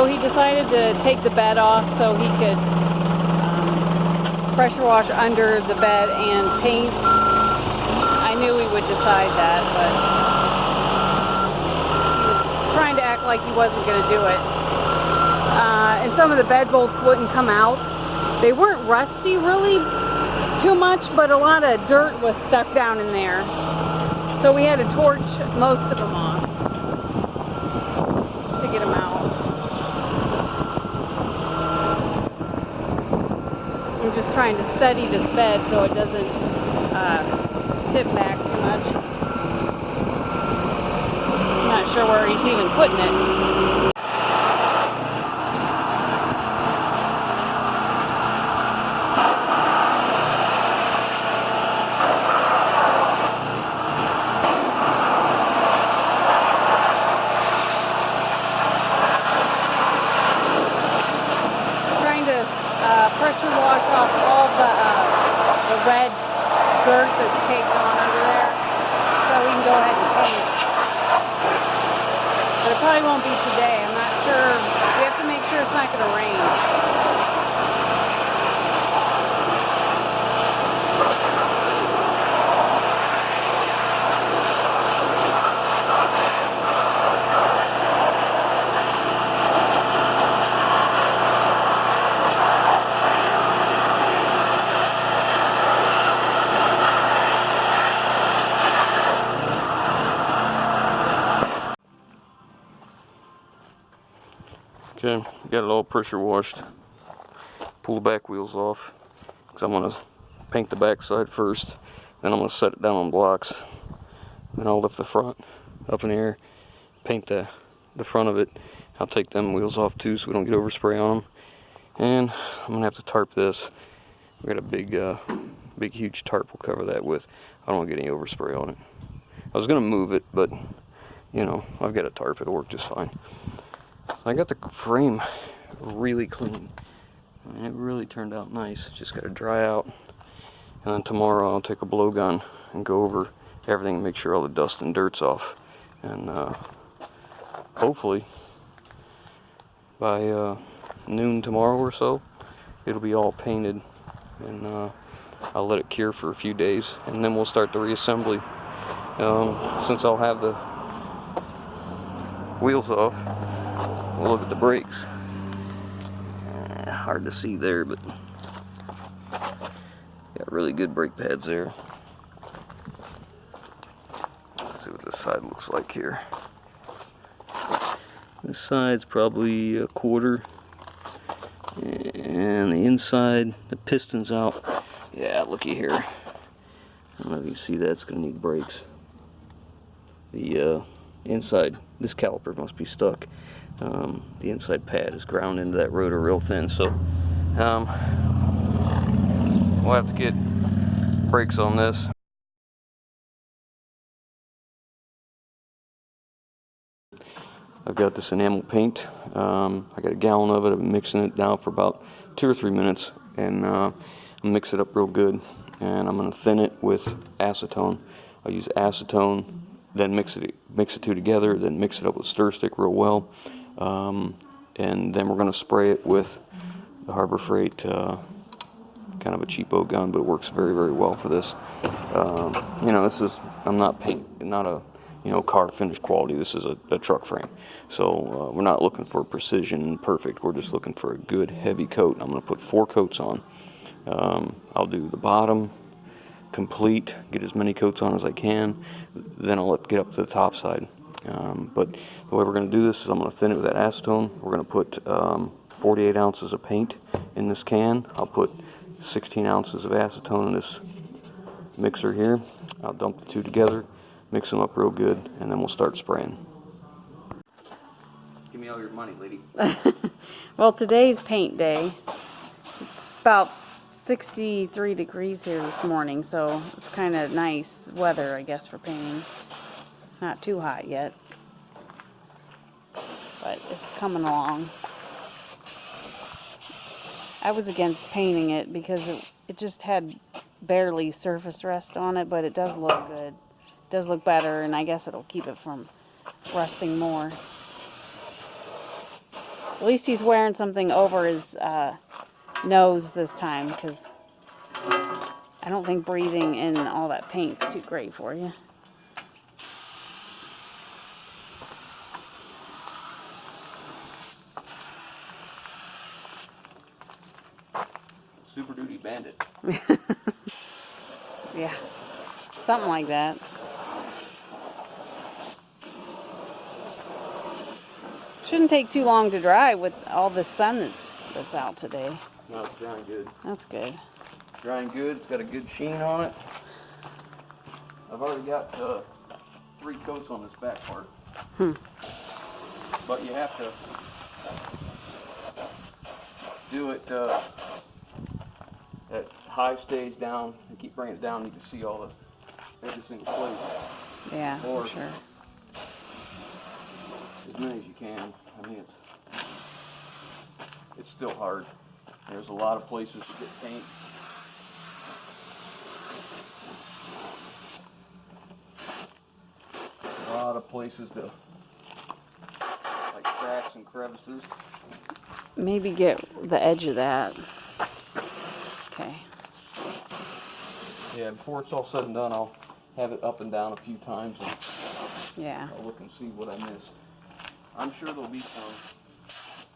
So he decided to take the bed off so he could pressure wash under the bed and paint. I knew he would decide that, but he was trying to act like he wasn't going to do it. And some of the bed bolts wouldn't come out. They weren't rusty really too much, but a lot of dirt was stuck down in there. So we had to torch most of them off to get them out. I'm just trying to steady this bed so it doesn't tip back too much. I'm not sure where he's even putting it. Pressure wash off all the red dirt that's caked on under there, so we can go ahead and paint. But it probably won't be today. I'm not sure. We have to make sure it's not going to rain. Okay, got it all pressure washed. Pull the back wheels off because I'm going to paint the back side first. Then I'm going to set it down on blocks. Then I'll lift the front up in the air, paint the front of it. I'll take them wheels off too so we don't get overspray on them. And I'm going to have to tarp this. We got a big huge tarp we'll cover that with. I don't want to get any overspray on it. I was going to move it, but you know, I've got a tarp, it'll work just fine. I got the frame really clean. I mean, it really turned out nice. Just got to dry out. And then tomorrow I'll take a blowgun and go over everything and make sure all the dust and dirt's off. And hopefully by noon tomorrow or so, it'll be all painted. And I'll let it cure for a few days. And then we'll start the reassembly. Since I'll have the wheels off, we'll look at the brakes. Hard to see there, but got really good brake pads there. Let's see what this side looks like here. This side's probably a quarter, and the inside, the piston's out. Yeah, looky here. I don't know if you can see that. It's gonna need brakes. The inside, this caliper must be stuck. The inside pad is ground into that rotor real thin, so we'll have to get brakes on this. I've got this enamel paint. I got a gallon of it. I've been mixing it now for about 2 or 3 minutes, and I'll mix it up real good. And I'm going to thin it with acetone. I'll use acetone, then mix the two together, then mix it up with stir stick real well. And then we're going to spray it with the Harbor Freight, kind of a cheapo gun, but it works very, very well for this. You know, this is, I'm not a, you know, car finish quality. This is a truck frame. So we're not looking for precision and perfect. We're just looking for a good heavy coat. I'm going to put 4 coats on. I'll do the bottom complete, get as many coats on as I can, then I'll get up to the top side. But the way we're going to do this is I'm going to thin it with that acetone. We're going to put 48 ounces of paint in this can. I'll put 16 ounces of acetone in this mixer here. I'll dump the two together, mix them up real good, and then we'll start spraying. Give me all your money, lady. Well, today's paint day. It's about 63 degrees here this morning, so it's kind of nice weather, I guess, for painting. Not too hot yet, but it's coming along. I was against painting it because it just had barely surface rust on it, but it does look good. It does look better, and I guess it'll keep it from rusting more. At least he's wearing something over his nose this time, because I don't think breathing in all that paint's too great for you. Super Duty Bandit. Yeah, something like that. Shouldn't take too long to dry with all the sun that's out today. No, it's drying good. That's good. Drying good. It's got a good sheen on it. I've already got 3 coats on this back part. But you have to do it at high stage down and keep bringing it down. You can see all the every single place. Yeah, Or for sure. as many as you can. I mean, it's still hard. There's a lot of places to get paint. A lot of places to, like, cracks and crevices. Maybe get the edge of that. Okay. Yeah, before it's all said and done, I'll have it up and down a few times and Yeah. I'll look and see what I missed. I'm sure there'll be some.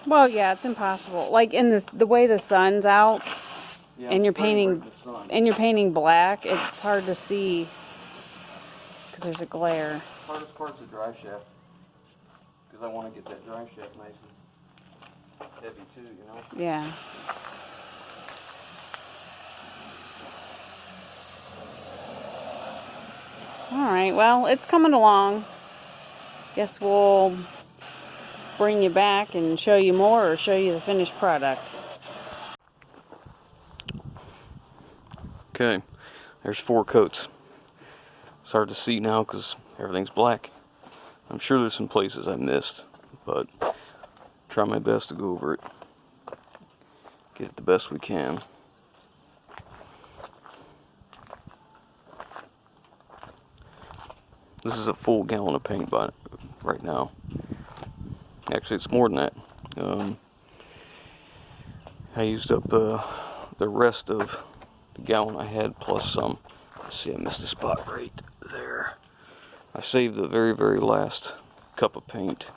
Well, yeah, it's impossible. Like in this, the way the sun's out, Yeah, and you're spraying painting, right in the sun. and you're painting black, it's hard to see because there's a glare. Hardest part's the dry shaft, because I want to get that dry shaft nice and heavy too, you know. Yeah. All right. Well, it's coming along. Guess we'll bring you back and show you more, or show you the finished product. Okay, there's 4 coats. It's hard to see now because everything's black. I'm sure there's some places I missed, but try my best to go over it. Get it the best we can. This is a full gallon of paint right now. Actually, it's more than that. I used up the rest of the gallon I had plus some. Let's see, I missed a spot right there. I saved the very, very last cup of paint.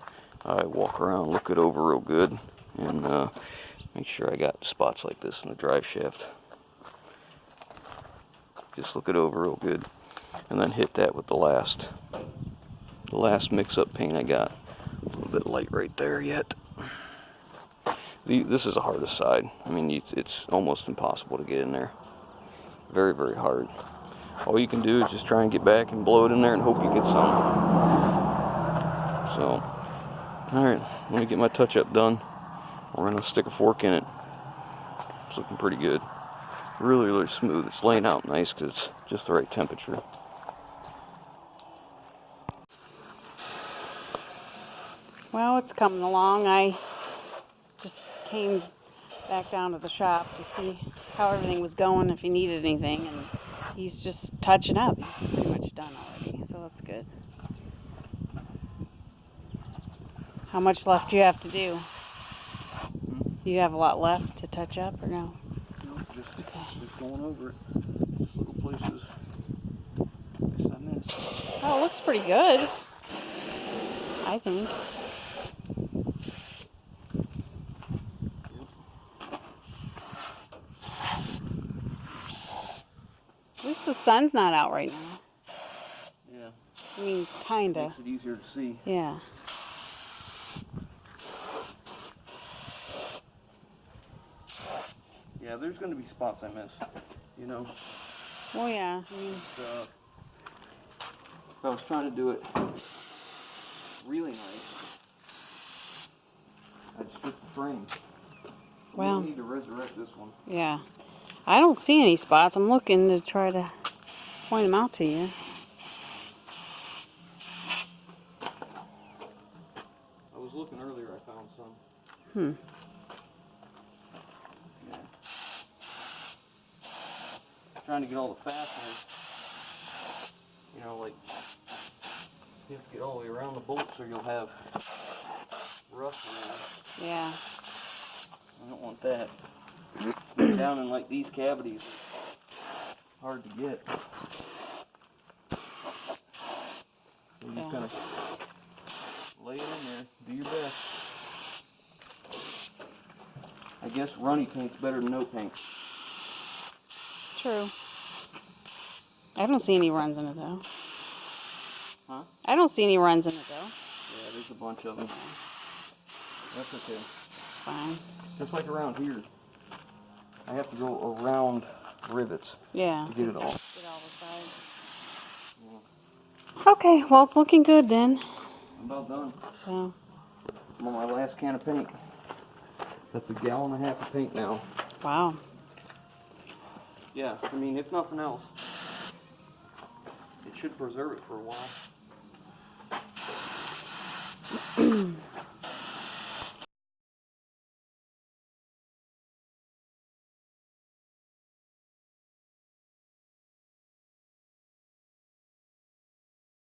I walk around, look it over real good, and make sure I got spots like this in the drive shaft. Just look it over real good, and then hit that with the last mix-up paint I got. A little bit light right there yet. This is the hardest side. I mean, it's almost impossible to get in there. Very, very hard. All you can do is just try and get back and blow it in there and hope you get some. So, alright, let me get my touch-up done. We're going to stick a fork in it. It's looking pretty good. Really, really smooth. It's laying out nice because it's just the right temperature. Well, it's coming along. I just came back down to the shop to see how everything was going, if he needed anything, and he's just touching up. He's pretty much done already, so that's good. How much left do you have to do? Do you have a lot left to touch up, or no? No, just going over it. Just little places. I missed. Oh, it looks pretty good, I think. At least the sun's not out right now. Yeah. I mean, kinda. Makes it easier to see. Yeah. Yeah, there's going to be spots I miss, you know. Oh yeah. I mean, If I was trying to do it really nice, I'd strip the frame. well, We need to resurrect this one. yeah. I don't see any spots. I'm looking to try to point them out to you. I was looking earlier, I found some. Hmm. Yeah. Trying to get all the fasteners, you know, like, you have to get all the way around the bolts or you'll have rust around. Yeah. I don't want that. Down in like these cavities, hard to get. So you just kind of lay it in there, do your best. I guess runny paint's better than no paint. True. I don't see any runs in it though. Huh? I don't see any runs in it though. Yeah, there's a bunch of them. That's okay. Fine. Just like around here, I have to go around rivets Yeah. to get it all. Get all the sides. Yeah. Okay, well it's looking good then. I'm about done. So. I'm on my last can of paint. That's a gallon and a half of paint now. Wow. Yeah, I mean, if nothing else, it should preserve it for a while.